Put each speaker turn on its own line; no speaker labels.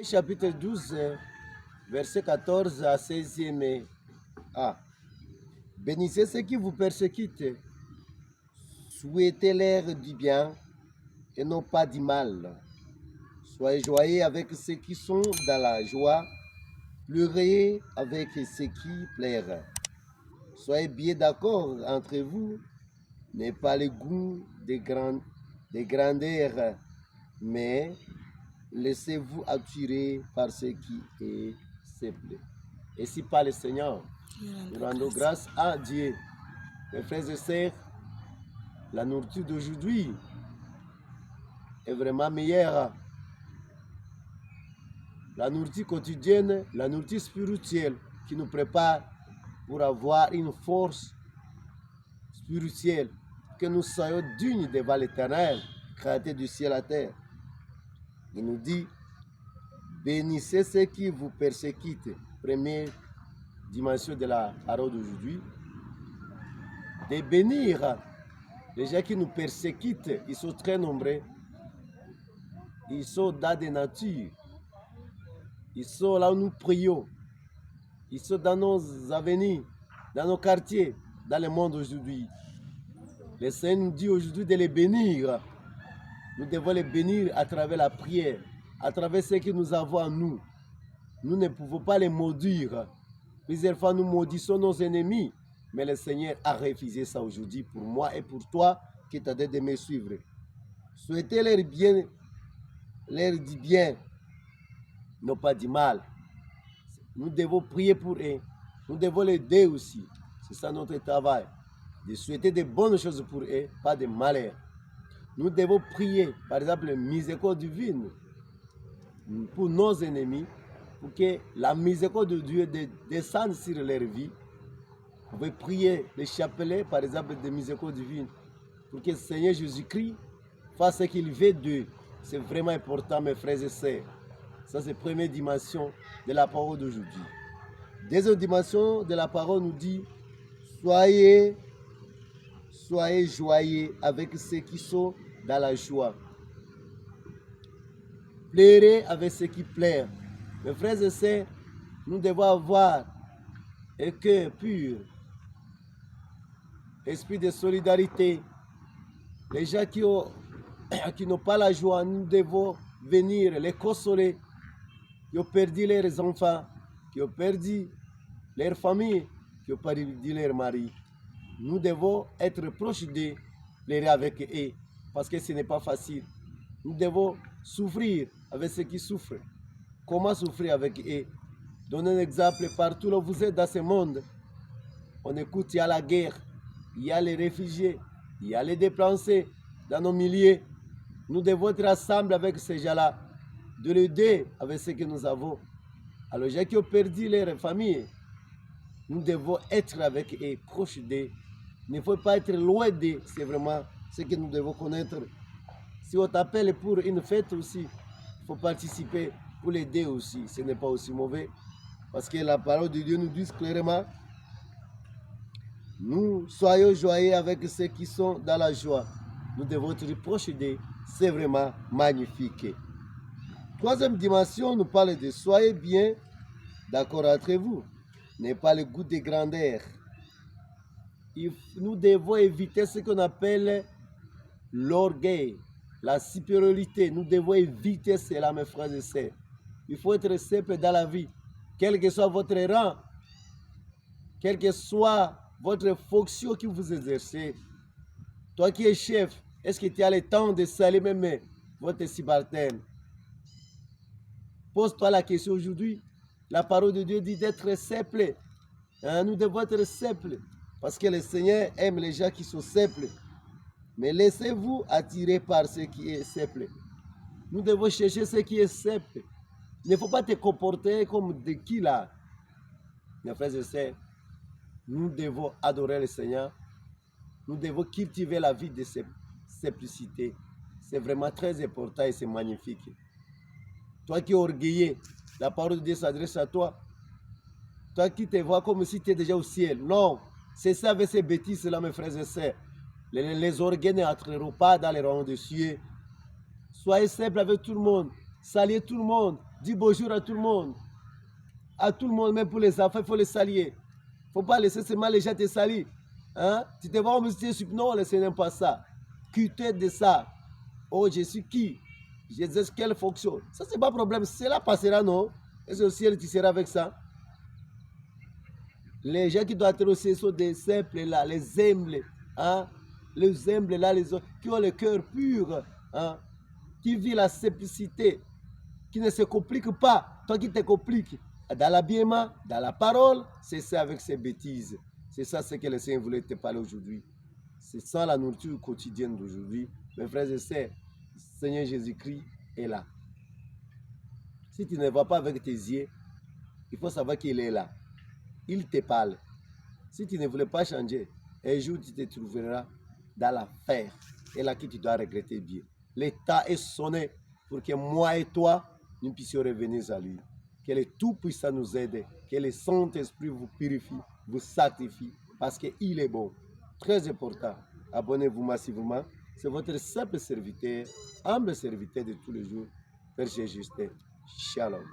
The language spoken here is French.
Chapitre 12, verset 14 à 16e. Ah. Bénissez ceux qui vous persécutent, souhaitez-leur du bien et non pas du mal. Soyez joyeux avec ceux qui sont dans la joie, pleurez avec ceux qui pleurent. Soyez bien d'accord entre vous, n'ayez pas le goût des grandeurs, mais laissez-vous attirer par ce qui est simple. Et si par le Seigneur, nous rendons grâce à Dieu. Mes frères et sœurs, la nourriture d'aujourd'hui est vraiment meilleure. La nourriture quotidienne, la nourriture spirituelle qui nous prépare pour avoir une force spirituelle, que nous soyons dignes devant l'Éternel, créateur du ciel et la terre. Il nous dit, bénissez ceux qui vous persécutent. Première dimension de la parole d'aujourd'hui. De bénir les gens qui nous persécutent, ils sont très nombreux. Ils sont dans des natures. Ils sont là où nous prions. Ils sont dans nos avenirs, dans nos quartiers, dans le monde aujourd'hui. Le Seigneur nous dit aujourd'hui de les bénir. Nous devons les bénir à travers la prière, à travers ce que nous avons en nous. Nous ne pouvons pas les maudire. Plusieurs fois, nous maudissons nos ennemis. Mais le Seigneur a refusé ça aujourd'hui pour moi et pour toi qui t'as de me suivre. Souhaitez leur bien, leur du bien, non pas du mal. Nous devons prier pour eux. Nous devons les aider aussi. C'est ça notre travail. De souhaiter de bonnes choses pour eux, pas de malheur. Nous devons prier, par exemple, miséricorde divine pour nos ennemis, pour que la miséricorde de Dieu descende sur leur vie. Vous pouvez prier les chapelets, par exemple, de miséricorde divine, pour que le Seigneur Jésus-Christ fasse ce qu'il veut d'eux. C'est vraiment important, mes frères et sœurs. Ça, c'est la première dimension de la parole d'aujourd'hui. Deuxième dimension de la parole nous dit, soyez joyeux avec ceux qui sont dans la joie. Pleurez avec ceux qui pleurent. Mes frères et sœurs, nous devons avoir un cœur pur, esprit de solidarité. Les gens qui n'ont pas la joie, nous devons venir les consoler, qui ont perdu leurs enfants, qui ont perdu leur famille, qui ont perdu leur mari. Nous devons être proches d'eux, pleurer avec eux, parce que ce n'est pas facile. Nous devons souffrir avec ceux qui souffrent. Comment souffrir avec eux? Donnez un exemple partout où vous êtes dans ce monde. On écoute, il y a la guerre, il y a les réfugiés, il y a les déplacés dans nos milieux. Nous devons être ensemble avec ces gens-là, de l'aider avec ce que nous avons. Alors, les gens qui ont perdu leur famille, nous devons être avec eux, proches d'eux. Il ne faut pas être loin d'eux, c'est vraiment ce que nous devons connaître. Si on t'appelle pour une fête aussi, il faut participer pour l'aider aussi. Ce n'est pas aussi mauvais. Parce que la parole de Dieu nous dit clairement, nous soyons joyeux avec ceux qui sont dans la joie. Nous devons être proches d'eux. C'est vraiment magnifique. Troisième dimension, nous parle de soyez bien d'accord entre vous. N'ayez pas le goût des grandeurs. Nous devons éviter ce qu'on appelle l'orgueil, la supériorité. Nous devons éviter cela, mes frères et sœurs. Il faut être simple dans la vie. Quel que soit votre rang, quelle que soit votre fonction que vous exercez, toi qui es chef, est-ce que tu as le temps de saluer même votre subalterne? Pose-toi la question aujourd'hui. La parole de Dieu dit d'être simple. Nous devons être simples parce que le Seigneur aime les gens qui sont simples. Mais laissez-vous attirer par ce qui est simple. Nous devons chercher ce qui est simple. Il ne faut pas te comporter comme de qui là. Mes frères et sœurs, nous devons adorer le Seigneur. Nous devons cultiver la vie de simplicité. C'est vraiment très important et c'est magnifique. Toi qui es orgueilleux, la parole de Dieu s'adresse à toi. Toi qui te vois comme si tu es déjà au ciel. Non, c'est ça avec ces bêtises-là, mes frères et sœurs. Les orgueils n'entreront pas dans les rangs des cieux. Soyez simple avec tout le monde. Saluez tout le monde. Dis bonjour à tout le monde. À tout le monde, même pour les enfants, il faut les saluer. Il ne faut pas laisser seulement les gens te saluer. Hein? Tu te vois au musée, non, ce n'est pas ça. Quitter de ça. Oh, je suis qui? J'exerce quelle fonction? Ça, c'est pas problème. Cela passera, non? Et c'est au ciel, tu seras avec ça. Les gens qui doivent être aussi sont des simples là, les humbles. Hein? Les humbles là, les autres, qui ont le cœur pur. Hein? Qui vivent la simplicité. Qui ne se compliquent pas. Toi qui te compliques. Dans l'habillement, dans la parole, c'est ça avec ces bêtises. C'est ça ce que le Seigneur voulait te parler aujourd'hui. C'est ça la nourriture quotidienne d'aujourd'hui. Mes frères et sœurs, Seigneur Jésus-Christ est là. Si tu ne vas pas avec tes yeux, il faut savoir qu'il est là. Il te parle. Si tu ne voulais pas changer, un jour tu te trouveras dans l'affaire. Et là que tu dois regretter bien. L'état est sonné pour que moi et toi, nous puissions revenir à lui. Que le Tout-Puissant nous aide. Que le Saint-Esprit vous purifie, vous sanctifie. Parce qu'il est bon. Très important. Abonnez-vous massivement. C'est votre simple serviteur, humble serviteur de tous les jours. Père Justin. Shalom.